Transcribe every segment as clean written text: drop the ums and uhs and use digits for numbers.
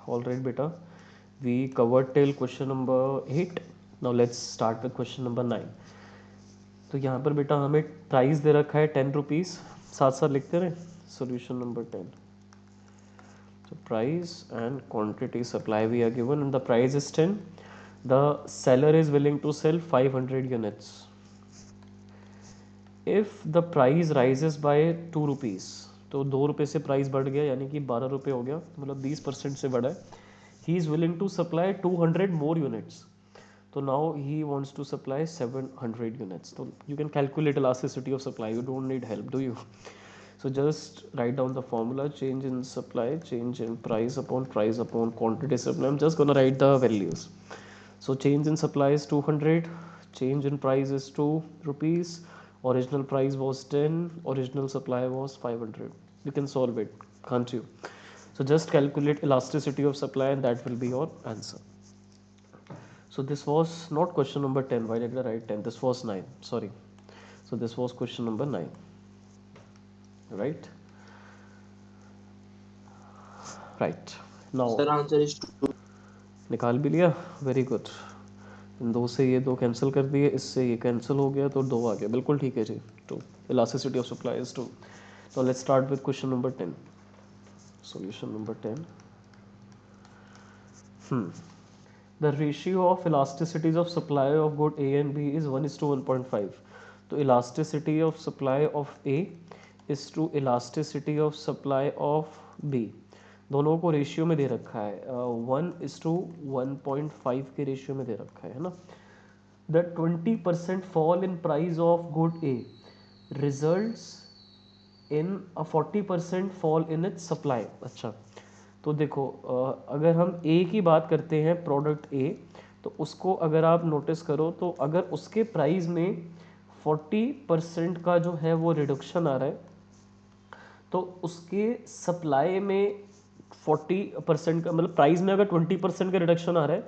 All right, beta. We covered till question number 8. Now let's start with question number 9. तो यहाँ पर बेटा हमें प्राइस दे रखा है 10 रुपीज़, साथ साथ लिखते रहे solution number 10. So price and quantity supply we are given and the price is 10. The seller is willing to sell 500 units. If the price rises by 2 rupees, तो 2 रुपये से प्राइस बढ़ गया यानी कि 12 रुपये हो गया, मतलब 20% से बढ़ा है. He is willing to supply 200 more units. So now he wants to supply 700 units. So you can calculate elasticity of supply. You don't need help, do you? So just write down the formula: change in supply, change in price upon quantity supply. I'm just gonna write the values. So change in supply is 200, change in price is 2 rupees, original price was 10, original supply was 500. You can solve it, can't you? So just calculate elasticity of supply and that will be your answer. So this was not question number 10. Why did I write 10? This was 9. Sorry. So this was question number 9. Right? Right. Now Sir, answer is 2. निकाल भी लिया. Very good. इन दो से ये दो cancel कर दिए, इससे ये कैंसिल हो गया तो 2 आ गया. बिल्कुल ठीक है जी. तो elasticity of supply is 2. Now let's start with question number 10. Solution number 10. The ratio of elasticities of supply of good A and B is 1:1.5. तो elasticity of supply of A is to elasticity of supply of B. दोनों को ratio में दे रखा है, 1:1.5 के ratio में दे रखा है ना. The 20% fall in price of good A results in a 40% fall in its supply. अच्छा, तो देखो अगर हम ए की बात करते हैं, प्रोडक्ट ए, तो उसको अगर आप नोटिस करो तो अगर उसके प्राइस में 40% का जो है वो रिडक्शन आ रहा है, तो उसके सप्लाई में 40% का, मतलब प्राइस में अगर 20% का रिडक्शन आ रहा है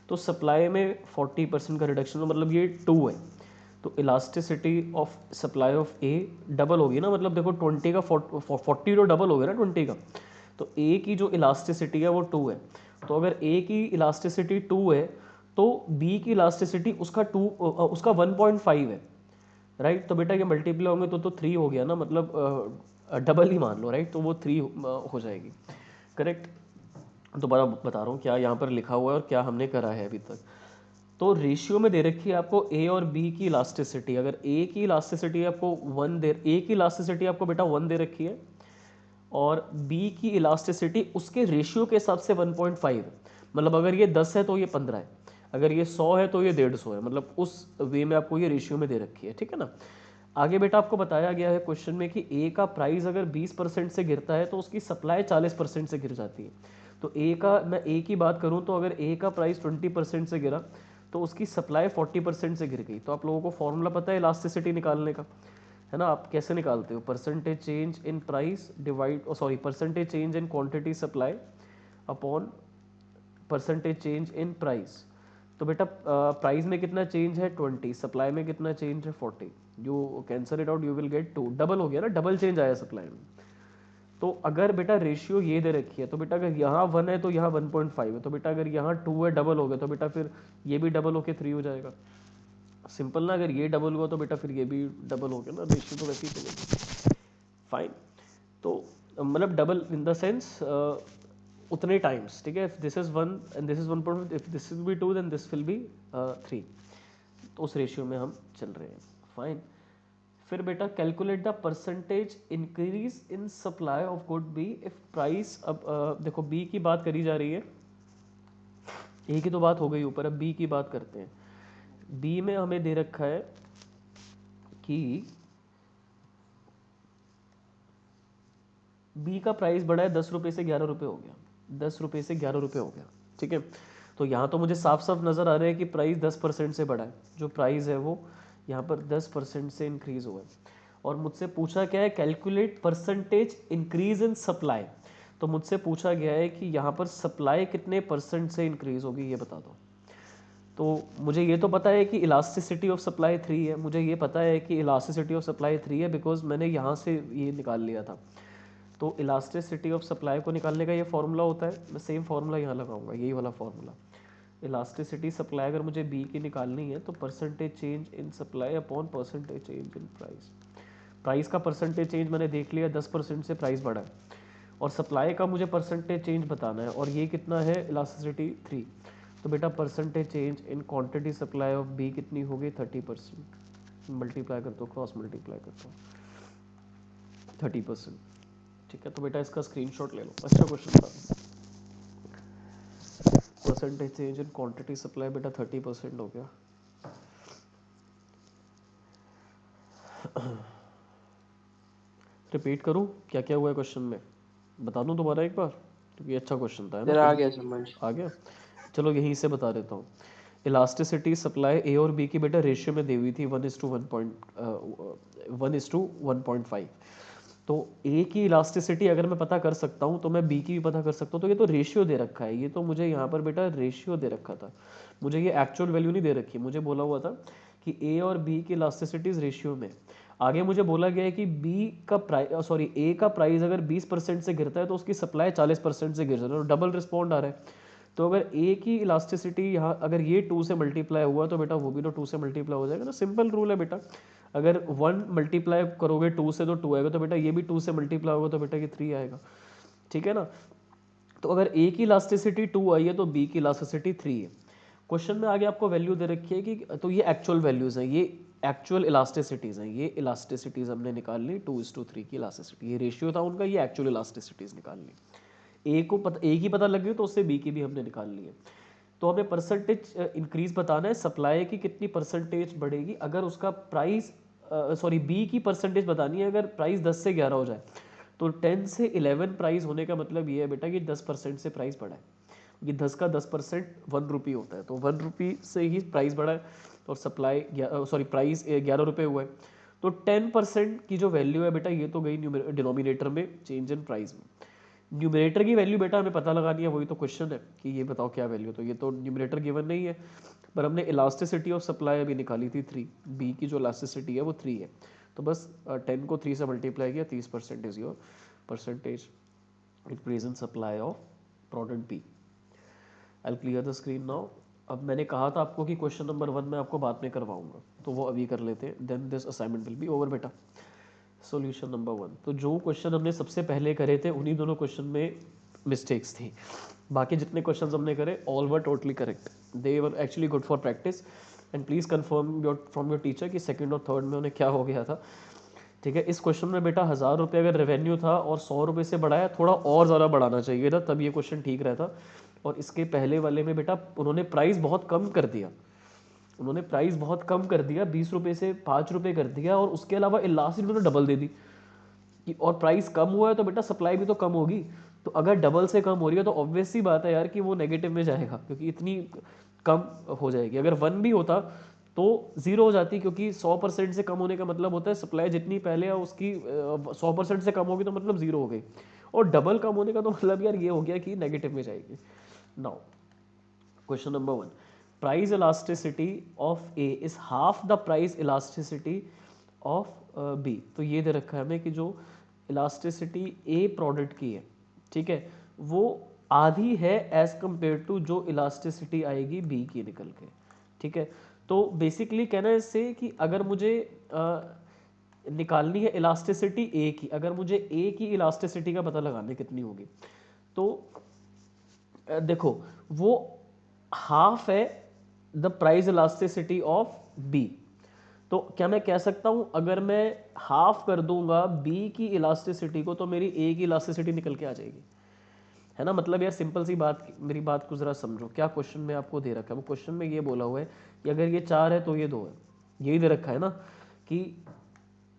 तो सप्लाई में 40% का रिडक्शन, मतलब ये 2 है. तो elasticity of supply of A double होगी ना, मतलब देखो 20 का 40 तो डबल हो गया ना 20 का. तो ए की जो इलास्टिसिटी है वो 2 है. तो अगर ए की इलास्टिसिटी 2 है तो बी की इलास्टिसिटी उसका 1.5 है. राइट. तो बेटा ये मल्टीप्लाई होंगे तो 3 हो गया ना, मतलब डबल ही मान लो. राइट. तो वो 3 हो जाएगी. करेक्ट. दोबारा बता रहा हूँ क्या यहाँ पर लिखा हुआ है और क्या हमने करा है अभी तक. तो रेशियो में दे रखी है आपको ए और बी की इलास्टिसिटी. अगर ए की इलास्टिसिटी आपको 1 दे, ए की इलास्टिसिटी आपको बेटा 1 दे रखी है और बी की इलास्टिसिटी उसके रेशियो के हिसाब से 1.5 है. मतलब अगर ये 10 है तो ये 15 है, अगर ये 100 है तो ये 150 है, मतलब उस वे में आपको ये रेशियो में दे रखी है. ठीक है ना. आगे बेटा आपको बताया गया है क्वेश्चन में कि ए का प्राइस अगर 20% से गिरता है तो उसकी सप्लाई 40% से गिर जाती है. तो ए का, मैं ए की बात करूं तो अगर ए का प्राइस 20% से गिरा तो उसकी सप्लाई 40% से गिर गई. तो आप लोगों को फॉर्मूला पता है इलास्टिसिटी निकालने का, है ना. आप कैसे निकालते हो? Percentage change in price divide, sorry, percentage change in quantity supply upon percentage change in price. तो बेटा प्राइस में कितना चेंज है 20, सप्लाई में कितना चेंज है 40. You cancel it out, you will get 2. Double हो गया ना, डबल चेंज आया सप्लाई में. तो अगर बेटा रेशियो ये दे रखी है तो बेटा अगर यहाँ 1 है तो यहाँ 1.5 है, तो बेटा अगर यहाँ 2 है डबल हो गया तो बेटा फिर ये भी डबल होके 3 हो जाएगा. सिंपल ना. अगर ये डबल हुआ तो बेटा फिर ये भी डबल हो गया ना, रेशियो तो वैसे ही चलेगी. फाइन. तो मतलब डबल इन द सेंस उतने टाइम्स. ठीक है. If this is 1 and this is 1.5, if this will be 2 then this will be 3. तो उस रेशियो में हम चल रहे हैं. फाइन. फिर बेटा calculate the percentage increase in supply of good B if price. अब देखो बी की बात करी जा रही है, ए की तो बात हो गई ऊपर, अब बी की बात करते हैं. बी में हमें दे रखा है कि बी का प्राइस बढ़ा है 10 रुपये से 11 रुपये हो गया. 10 रुपये से 11 रुपये हो गया. ठीक है. तो यहाँ तो मुझे साफ साफ नज़र आ रहा है कि प्राइस 10% से बढ़ा है. जो प्राइस है वो यहाँ पर 10% से इंक्रीज हुआ है. और मुझसे पूछा क्या है? Calculate percentage increase in supply. तो मुझसे पूछा गया है कि यहाँ पर सप्लाई कितने परसेंट से इंक्रीज होगी, ये बता दो. तो मुझे ये तो पता है कि इलास्टिसिटी ऑफ सप्लाई 3 है. मुझे ये पता है कि इलास्टिसिटी ऑफ सप्लाई 3 है बिकॉज मैंने यहाँ से ये निकाल लिया था. तो इलास्टिसिटी ऑफ सप्लाई को निकालने का ये फॉर्मूला होता है, मैं सेम फॉर्मूला यहाँ लगाऊंगा, यही वाला फॉर्मूला। इलास्टिसिटी सप्लाई अगर मुझे बी की निकालनी है तो percentage change in supply upon percentage change in price. Price का परसेंटेज चेंज मैंने देख लिया 10% से प्राइस बढ़ा है, और सप्लाई का मुझे परसेंटेज चेंज बताना है, और ये कितना है इलास्टिसिटी 3। तो बेटा percentage change in quantity supply of B कितनी होगी 30%। मल्टीप्लाई करता हूँ, क्रॉस मल्टीप्लाई करता हूँ, 30%। ठीक है, तो बेटा इसका स्क्रीनशॉट ले लो, अच्छा क्वेश्चन था। Percentage change in quantity supply बेटा 30% हो गया। रिपीट करूं क्या क्या हुआ है क्वेश्चन में, बता दूं दोबारा एक बार, क्योंकि अच्छा क्वेश्चन था, है ना। सर आ गया समझ। आ गया, चलो यहीं से बता देता हूँ। इलास्टिसिटी सप्लाई ए और बी की बेटा रेशियो में दी हुई थी 1:1.5। तो ए की इलास्टिसिटी अगर मैं पता कर सकता हूँ तो मैं बी की भी पता कर सकता हूँ। तो ये तो रेशियो दे रखा है, ये तो मुझे यहाँ पर बेटा रेशियो दे रखा था, मुझे ये एक्चुअल वैल्यू नहीं दे रखी। मुझे बोला हुआ था कि ए और बी की इलास्टिसिटीज रेशियो में। आगे मुझे बोला गया है कि बी का प्राइस, सॉरी ए का प्राइस अगर 20% से गिरता है तो उसकी सप्लाई 40% से गिर जाता है, और डबल रिस्पॉन्ड आ रहा है। तो अगर ए की इलास्टिसिटी यहाँ अगर ये 2 से मल्टीप्लाई हुआ तो बेटा वो भी तो 2 से मल्टीप्लाई हो जाएगा ना। सिंपल रूल है बेटा, अगर 1 मल्टीप्लाई करोगे 2 से तो 2 आएगा, तो बेटा ये भी 2 से मल्टीप्लाई होगा तो बेटा ये 3 आएगा। ठीक है ना। तो अगर ए की इलास्टिसिटी 2 आई है तो बी की इलास्टिसिटी 3 है। क्वेश्चन में आगे आपको वैल्यू दे रखी है कि, तो ये एक्चुअल वैल्यूज हैं, ये एक्चुअल इलास्टिसिटीज हैं, ये इलास्टिसिटीज हमने निकाल ली 2:3 की इलास्टिसिटी, ये रेशियो था उनका, ये एक्चुअल इलास्टिसिटीज निकाल ली। ए की पता लग गई तो उससे बी की भी हमने निकाल ली है। तो हमें परसेंटेज इंक्रीज बताना है, सप्लाई की कितनी परसेंटेज बढ़ेगी अगर उसका प्राइस, सॉरी बी की परसेंटेज बतानी है अगर प्राइस 10 से 11 हो जाए। तो 10 से 11 प्राइस होने का मतलब ये है बेटा कि 10% से प्राइस बढ़ा है, ये 10 का 10% 1 रुपी होता है, तो 1 रुपी से ही प्राइस बढ़ा है, और सप्लाई सॉरी प्राइस 11 रुपये हुआ है। तो 10% की जो वैल्यू है बेटा ये तो गई डिनोमिनेटर में चेंज इन प्राइस में। न्यूमरेटर की वैल्यू बेटा हमें पता लगानी है, वही तो क्वेश्चन है कि ये बताओ क्या वैल्यू, तो ये तो न्यूमरेटर गिवन नहीं है, पर हमने इलास्टिसिटी ऑफ सप्लाई अभी निकाली थी 3, बी की जो इलास्टिसिटी है वो 3 है। तो बस 10 को 3 से मल्टीप्लाई किया, 30% is your percentage increase in supply of product B. I clear the screen now. अब मैंने कहा था आपको कि क्वेश्चन नंबर 1 मैं आपको बाद में करवाऊंगा, तो वो अभी कर लेते हैं, then this assignment will be over बेटा। सॉल्यूशन नंबर 1, तो जो क्वेश्चन हमने सबसे पहले करे थे उन्हीं दोनों क्वेश्चन में मिस्टेक्स थी, बाकी जितने क्वेश्चंस हमने करे all were totally correct, they were actually good for practice. And please confirm from your teacher कि सेकंड और थर्ड में उन्हें क्या हो गया था। ठीक है, इस क्वेश्चन में बेटा 1000 रुपये अगर रेवेन्यू था और 100 रुपये से बढ़ाया, थोड़ा और ज़्यादा बढ़ाना चाहिए था, तब ये क्वेश्चन ठीक रहता। और इसके पहले वाले में बेटा उन्होंने प्राइस बहुत कम कर दिया, उन्होंने प्राइस बहुत कम कर दिया, 20 रुपये से 5 रुपये कर दिया, और उसके अलावा लास्ट उन्होंने डबल दे दी कि और प्राइस कम हुआ है तो बेटा सप्लाई भी तो कम होगी। तो अगर डबल से कम हो रही है तो ऑब्वियस सी बात है यार कि वो नेगेटिव में जाएगा, क्योंकि इतनी कम हो जाएगी। अगर 1 भी होता तो 0 हो जाती, क्योंकि 100% से कम होने का मतलब होता है सप्लाई जितनी पहले है उसकी 100% से कम होगी तो मतलब 0 हो गई, और डबल कम होने का तो मतलब यार ये हो गया कि नेगेटिव में जाएगी। Now question number 1, price elasticity of A is half the price elasticity of B. तो ये दे रखा है हमें कि जो इलास्टिसिटी ए प्रोडक्ट की है, ठीक है, वो आधी है एज कंपेयर टू जो इलास्टिसिटी आएगी बी की निकल के। ठीक है, तो बेसिकली कहना है इससे कि अगर मुझे निकालनी है इलास्टिसिटी ए की, अगर मुझे ए की इलास्टिसिटी का पता लगाना है कितनी होगी, तो देखो वो हाफ है the price elasticity of B. तो क्या मैं कह सकता हूं अगर मैं हाफ कर दूंगा बी की इलास्टिसिटी को तो मेरी ए की इलास्टिसिटी निकल के आ जाएगी, है ना। मतलब यार सिंपल सी बात, मेरी बात को जरा समझो, क्या क्वेश्चन में आपको दे रखा है, वो क्वेश्चन में ये बोला हुआ है कि अगर ये 4 है तो ये 2 है, यही दे रखा है ना कि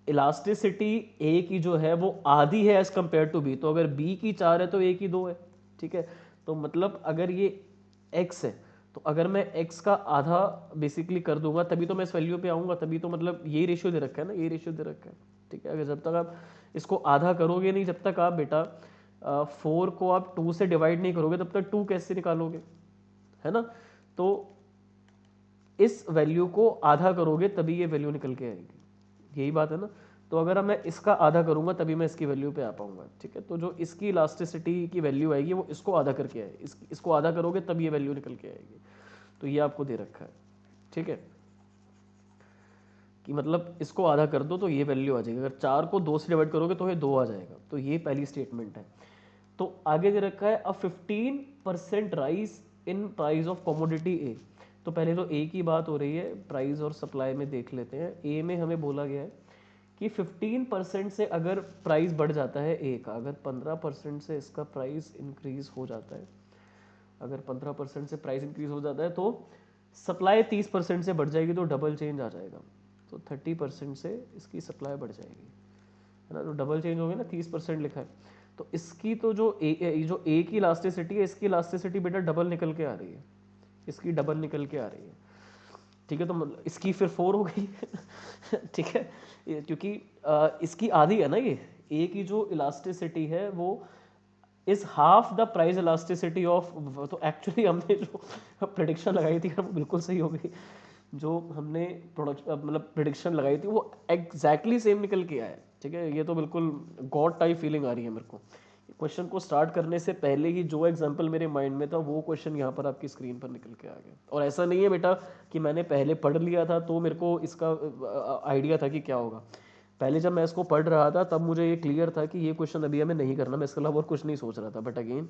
इलास्टिसिटी ए की जो है वो आधी है एज कंपेयर टू बी। तो अगर बी की 4 है तो ए की 2 है। ठीक है, तो मतलब अगर ये x है तो अगर मैं x का आधा बेसिकली कर दूंगा तभी तो मैं इस वैल्यू पे आऊंगा, तभी तो मतलब यही रेशियो दे रखा है ना, ये रेशियो दे रखा है। ठीक है, अगर जब तक आप इसको आधा करोगे नहीं, जब तक आप बेटा 4 को आप 2 से डिवाइड नहीं करोगे तब तक 2 कैसे निकालोगे, है ना। तो इस वैल्यू को आधा करोगे तभी ये वैल्यू निकल के आएगी, यही बात है ना। तो अगर मैं इसका आधा करूंगा तभी मैं इसकी वैल्यू पे आ पाऊंगा, ठीक है। तो जो इसकी इलास्टिसिटी की वैल्यू आएगी वो इसको आधा करके आए, इसको आधा करोगे तब ये वैल्यू निकल के आएगी। तो ये आपको दे रखा है, ठीक है, कि मतलब इसको आधा कर दो तो ये वैल्यू आ जाएगी। अगर 4 को 2 से डिवाइड करोगे तो ये 2 आ जाएगा। तो ये पहली स्टेटमेंट है। तो आगे दे रखा है uh 15% rise in price of commodity ए। तो पहले तो ए की बात हो रही है, प्राइस और सप्लाई में देख लेते हैं। ए में हमें बोला गया है कि 15% से अगर प्राइस बढ़ जाता है ए का, अगर 15% से इसका प्राइस इंक्रीज हो जाता है, अगर 15% से प्राइस इंक्रीज हो जाता है तो सप्लाई 30% से बढ़ जाएगी, तो डबल चेंज आ जाएगा। तो 30% से इसकी सप्लाई बढ़ जाएगी, है ना। तो डबल चेंज हो गया ना, 30% लिखा है। तो इसकी तो जो ए की इलास्टिसिटी है, इसकी इलास्टिसिटी बेटा डबल निकल के आ रही है, इसकी डबल निकल के आ रही है, ठीक है। तो मतलब इसकी फिर 4 हो गई ठीक है, क्योंकि इसकी आधी है ना ये, ए की जो इलास्टिसिटी है वो is half the price elasticity of. तो एक्चुअली हमने जो प्रेडिक्शन लगाई थी वो बिल्कुल सही हो गई। जो हमने मतलब प्रेडिक्शन लगाई थी वो एग्जैक्टली सेम निकल के आया है, ठीक है। ये तो बिल्कुल गॉड टाइप फीलिंग आ रही है मेरे को। क्वेश्चन को स्टार्ट करने से पहले ही जो एग्जांपल मेरे माइंड में था वो क्वेश्चन यहाँ पर आपकी स्क्रीन पर निकल के आ गया। और ऐसा नहीं है बेटा कि मैंने पहले पढ़ लिया था तो मेरे को इसका आइडिया था कि क्या होगा। पहले जब मैं इसको पढ़ रहा था तब मुझे ये क्लियर था कि ये क्वेश्चन अभी हमें नहीं करना, मैं इसके अलावा और कुछ नहीं सोच रहा था। बट अगेन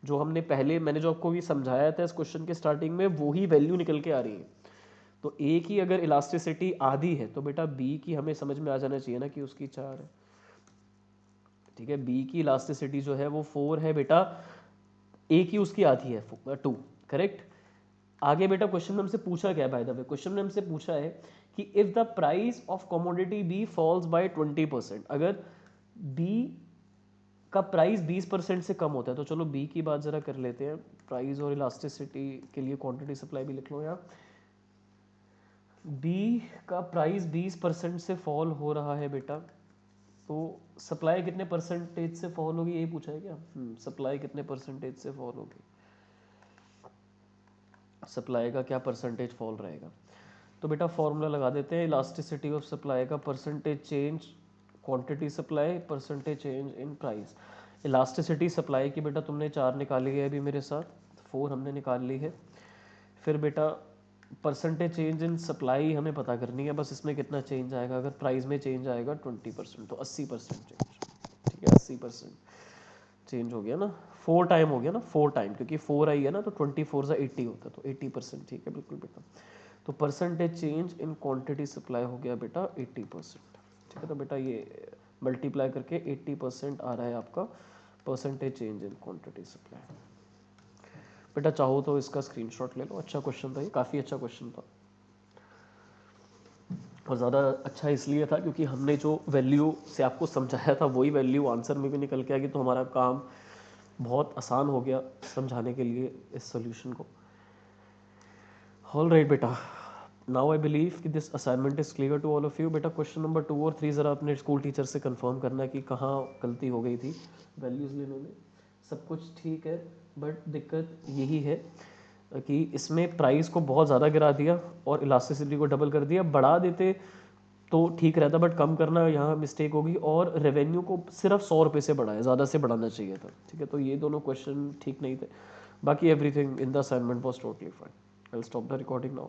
जो हमने पहले मैंने जो आपको भी समझाया था इस क्वेश्चन के स्टार्टिंग में, वो ही वैल्यू निकल के आ रही है। तो ए की अगर इलास्टिसिटी आधी है तो बेटा बी की हमें समझ में आ जाना चाहिए ना कि उसकी 4 है, ठीक है। बी की इलास्टिसिटी जो है वो 4 है बेटा, ए की उसकी आधी है 2, करेक्ट। आगे बेटा क्वेश्चन में हमसे पूछा क्या है, बाय द वे क्वेश्चन में हमसे पूछा है कि if the price of commodity B falls by 20%, अगर बी का प्राइस 20% से कम होता है। तो चलो बी की बात जरा कर लेते हैं। प्राइस और इलास्टिसिटी के लिए क्वांटिटी सप्लाई भी लिख लो यहाँ। बी का प्राइस 20% से फॉल हो रहा है बेटा, तो सप्लाई कितने परसेंटेज से फॉल होगी, यही पूछा है क्या। सप्लाई कितने परसेंटेज से फॉल होगी, सप्लाई का क्या परसेंटेज फॉल रहेगा। तो बेटा फॉर्मूला लगा देते हैं, इलास्टिसिटी ऑफ सप्लाई का percentage change quantity supply percentage change in price. Elasticity supply की बेटा तुमने 4 निकाली है अभी मेरे साथ, 4 हमने निकाल ली है। फिर बेटा परसेंटेज चेंज इन सप्लाई हमें पता करनी है, बस इसमें कितना चेंज आएगा। अगर प्राइस में चेंज आएगा 20% तो 80% चेंज, ठीक है। 80% चेंज हो गया ना, 4 टाइम हो गया ना, 4 टाइम, क्योंकि 4 आई है ना तो 24 से 80 होता है, तो 80%, ठीक है बिल्कुल बेटा। तो percentage change in quantity supply हो गया बेटा 80%, ठीक है। तो बेटा ये मल्टीप्लाई करके 80% आ रहा है आपका percentage change in quantity supply. बेटा चाहो तो इसका स्क्रीनशॉट ले लो, अच्छा क्वेश्चन था ये, काफ़ी अच्छा क्वेश्चन था। और ज़्यादा अच्छा इसलिए था क्योंकि हमने जो वैल्यू से आपको समझाया था वही वैल्यू आंसर में भी निकल के आ गई, तो हमारा काम बहुत आसान हो गया समझाने के लिए इस सॉल्यूशन को। ऑल राइट बेटा, नाउ आई बिलीव कि this assignment is clear to all of you. बेटा क्वेश्चन नंबर 2 और 3 ज़रा अपने स्कूल टीचर से कंफर्म करना कि कहाँ गलती हो गई थी वैल्यूज़ लेने में। सब कुछ ठीक है, बट दिक्कत यही है कि इसमें प्राइस को बहुत ज़्यादा गिरा दिया और इलास्टिसिटी को डबल कर दिया। बढ़ा देते तो ठीक रहता, बट कम करना यहाँ मिस्टेक होगी। और रेवेन्यू को सिर्फ 100 रुपये से बढ़ाया, ज़्यादा से बढ़ाना चाहिए था, ठीक है। तो ये दोनों क्वेश्चन ठीक नहीं थे, बाकी everything in the assignment was totally fine. I will stop the recording now.